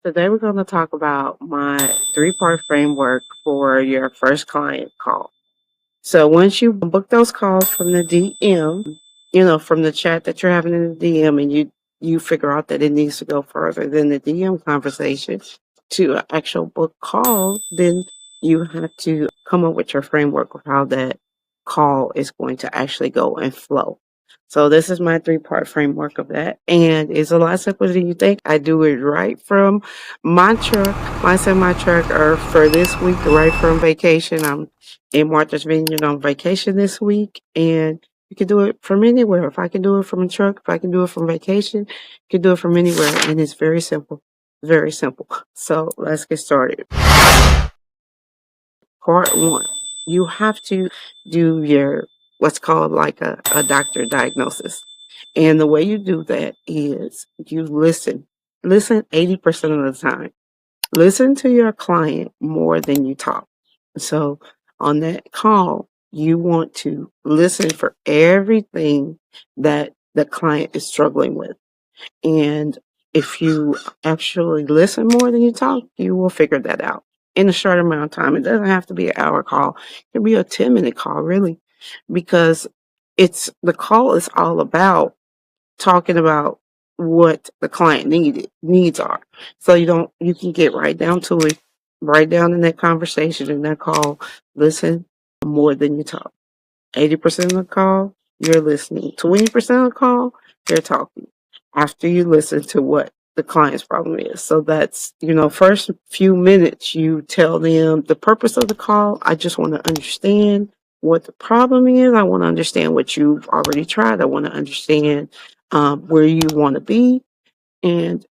Today we're going to talk about my three-part framework for your first client call. So once you book those calls from the DM, from the chat that you're having in the DM, and you figure out that it needs to go further than the DM conversation to an actual book call, then you have to come up with your framework of how that call is going to actually go and flow. So this is my three-part framework of that, and it's a lot simpler than you think. I do it right from my truck, my semi truck, or for this week, right from vacation. I'm in Martha's Vineyard on vacation this week, and you can do it from anywhere. If I can do it from a truck, if I can do it from vacation, you can do it from anywhere, and it's very simple, very simple. So let's get started. Part one, you have to do your what's called like a doctor diagnosis. And the way you do that is you listen. Listen 80% of the time. Listen to your client more than you talk. So on that call, you want to listen for everything that the client is struggling with. And if you actually listen more than you talk, you will figure that out in a short amount of time. It doesn't have to be an hour call. It can be a 10-minute call, really, because the call is all about talking about what the client needs are. So you can get right down to it, right down in that conversation in that call. Listen more than you talk. 80% of the call, you're listening. 20% of the call, you're talking. After you listen to what the client's problem is. So that's, first few minutes, you tell them the purpose of the call. I just want to understand what the problem is. I want to understand what you've already tried. I want to understand where you want to be. And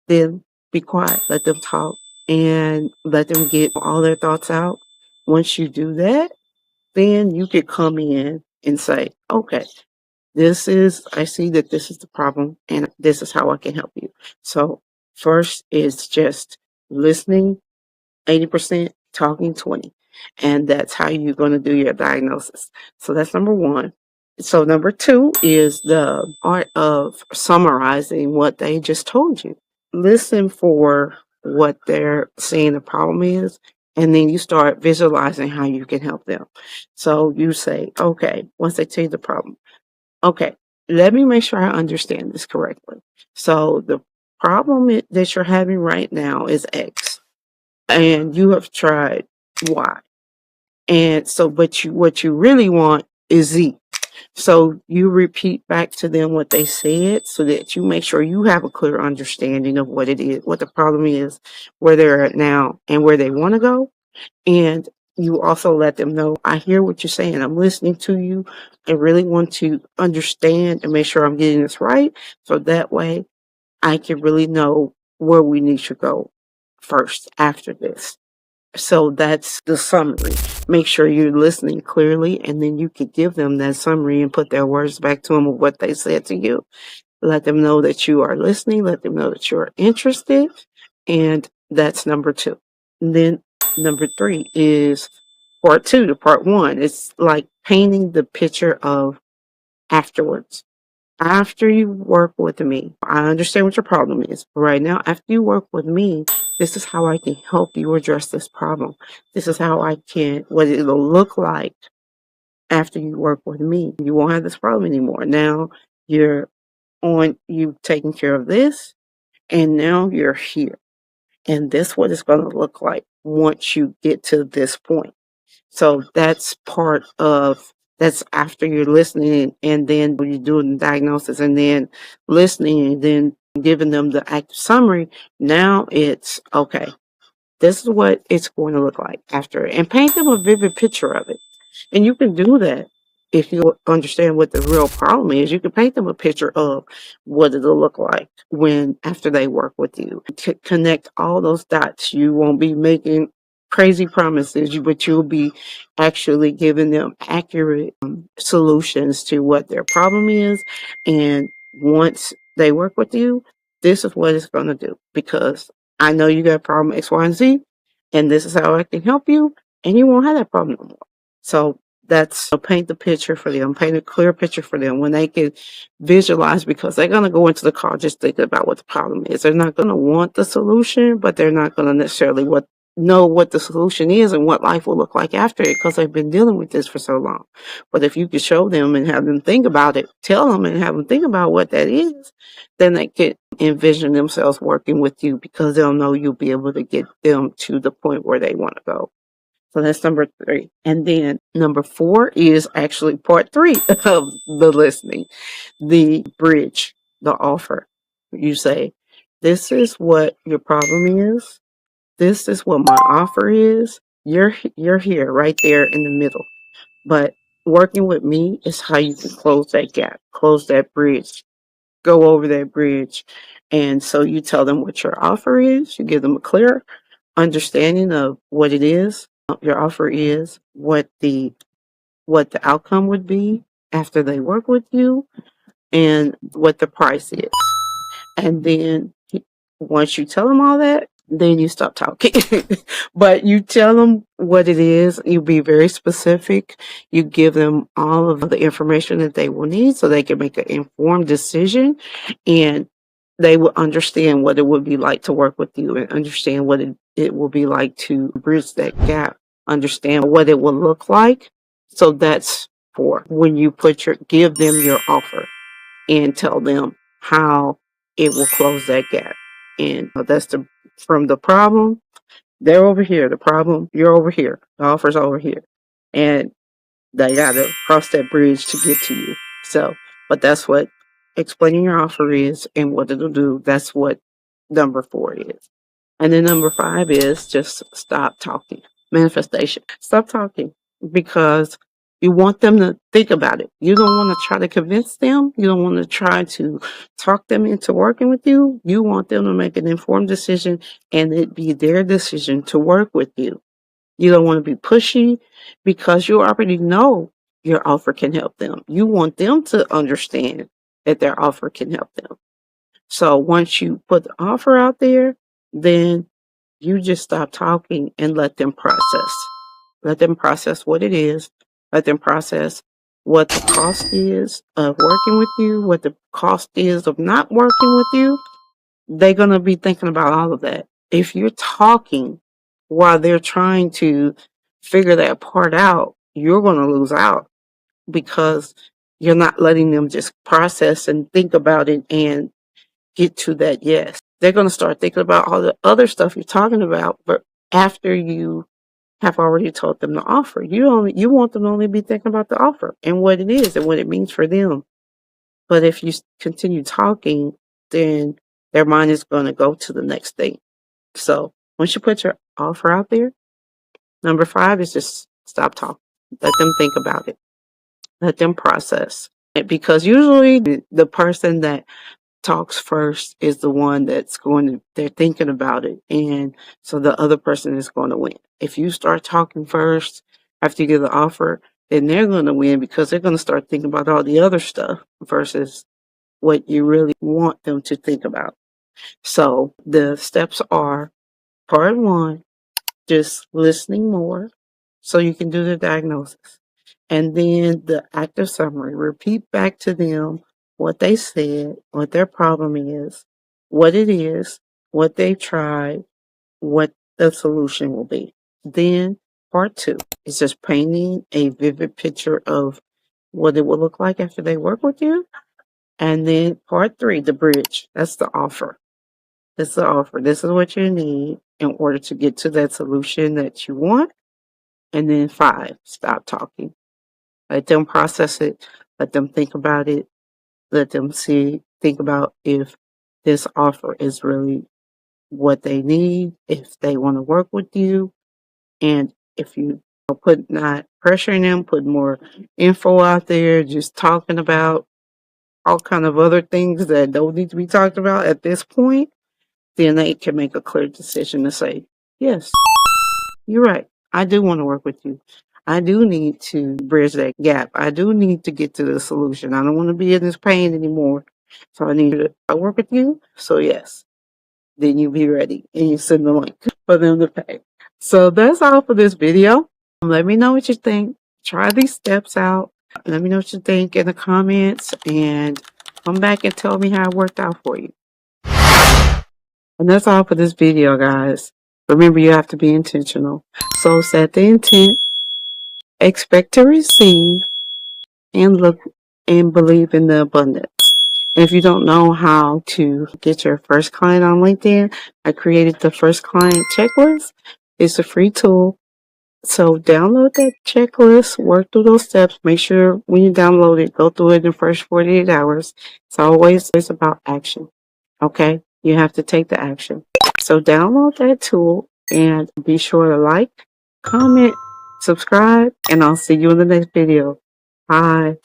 then be quiet. Let them talk and let them get all their thoughts out. Once you do that, then you could come in and say, okay, I see that this is the problem and this is how I can help you. So first is just listening 80%, talking 20. And that's how you're going to do your diagnosis. So that's number one. So number two is the art of summarizing what they just told you. Listen for what they're saying the problem is, and then you start visualizing how you can help them. So you say, okay, once they tell you the problem, okay, let me make sure I understand this correctly. So the problem that you're having right now is X, and you have tried Y. And so, but what you really want is Z. So you repeat back to them what they said so that you make sure you have a clear understanding of what it is, what the problem is, where they're at now, and where they want to go. And you also let them know, I hear what you're saying. I'm listening to you. I really want to understand and make sure I'm getting this right. So that way I can really know where we need to go first after this. So that's the summary. Make sure you're listening clearly, and then you can give them that summary and put their words back to them of what they said to you. Let them know that you are listening. Let them know that you're interested. And that's number two. And then number three is part two to part one. It's like painting the picture of afterwards. After you work with me, I understand what your problem is. Right now, after you work with me, this is how I can help you address this problem. This is how what it'll look like after you work with me. You won't have this problem anymore. Now you've taken care of this, and now you're here. And this what it's going to look like once you get to this point. So that's after you're listening, and then you're doing the diagnosis, and then listening, and then giving them the active summary. Now it's okay. This is what it's going to look like after, and paint them a vivid picture of it. And you can do that if you understand what the real problem is. You can paint them a picture of what it'll look like when after they work with you. Connect all those dots. You won't be making crazy promises, but you'll be actually giving them accurate solutions to what their problem is. And once they work with you, this is what it's going to do, because I know you got problem X, Y, and Z, and this is how I can help you, and you won't have that problem no more. So That's paint the picture for them, paint a clear picture for them when they can visualize, because they're going to go into the car just thinking about what the problem is. They're not going to want the solution, but they're not going to necessarily know what the solution is and what life will look like after it, because they've been dealing with this for so long. But if you could show them and have them think about it, tell them and have them think about what that is, then they can envision themselves working with you, because they'll know you'll be able to get them to the point where they want to go. So that's number 3. And then number 4 is actually part 3 of the listening, the bridge, the offer. You say, this is what your problem is. This is what my offer is. You're here right there in the middle. But working with me is how you can close that gap, close that bridge, go over that bridge. And so you tell them what your offer is. You give them a clear understanding of what it is, your offer is, what the outcome would be after they work with you, and what the price is. And then once you tell them all that, then you stop talking. But you tell them what it is. You be very specific. You give them all of the information that they will need so they can make an informed decision, and they will understand what it would be like to work with you, and understand what it will be like to bridge that gap, understand what it will look like. So that's for when you give them your offer and tell them how it will close that gap. And that's from the problem, they're over here. The problem, you're over here. The offer's over here. And they got to cross that bridge to get to you. So, but that's what explaining your offer is and what it'll do. That's what number 4 is. And then number 5 is just stop talking. Manifestation. Stop talking, because you want them to think about it. You don't want to try to convince them. You don't want to try to talk them into working with you. You want them to make an informed decision, and it be their decision to work with you. You don't want to be pushy, because you already know your offer can help them. You want them to understand that their offer can help them. So once you put the offer out there, then you just stop talking and let them process. Let them process what it is. Let them process what the cost is of working with you, what the cost is of not working with you. They're going to be thinking about all of that. If you're talking while they're trying to figure that part out, you're going to lose out, because you're not letting them just process and think about it and get to that yes. They're going to start thinking about all the other stuff you're talking about, but after you have already told them the offer, you want them to only be thinking about the offer and what it is and what it means for them. But if you continue talking, then their mind is going to go to the next thing. So once you put your offer out there, number 5 is just stop talking. Let them think about it. Let them process. Because usually the person that talks first is the one they're thinking about it. And so the other person is going to win. If you start talking first after you get the offer, then they're going to win, because they're going to start thinking about all the other stuff versus what you really want them to think about. So the steps are: part 1, just listening more so you can do the diagnosis. And then the active summary. Repeat back to them what they said, what their problem is, what it is, what they've tried, what the solution will be. Then part 2 is just painting a vivid picture of what it will look like after they work with you. And then part 3, the bridge. That's the offer. That's the offer. This is what you need in order to get to that solution that you want. And then 5, stop talking. Let them process it. Let them think about it. Let them think about if this offer is really what they need, if they want to work with you. And if you put not pressuring them, put more info out there, just talking about all kind of other things that don't need to be talked about at this point, then they can make a clear decision to say, yes, you're right. I do want to work with you. I do need to bridge that gap. I do need to get to the solution. I don't want to be in this pain anymore. So I need to work with you. So yes, then you be ready and you send the link for them to pay. So that's all for this video. Let me know what you think. Try these steps out. Let me know what you think in the comments and come back and tell me how it worked out for you. And that's all for this video, guys. Remember, you have to be intentional. So set the intent, expect to receive, and look and believe in the abundance. And if you don't know how to get your first client on LinkedIn, I created the first client checklist. It's a free tool. So download that checklist, work through those steps. Make sure when you download it, go through it in the first 48 hours. It's always about action. Okay? You have to take the action. So download that tool and be sure to like, comment, subscribe, and I'll see you in the next video. Bye.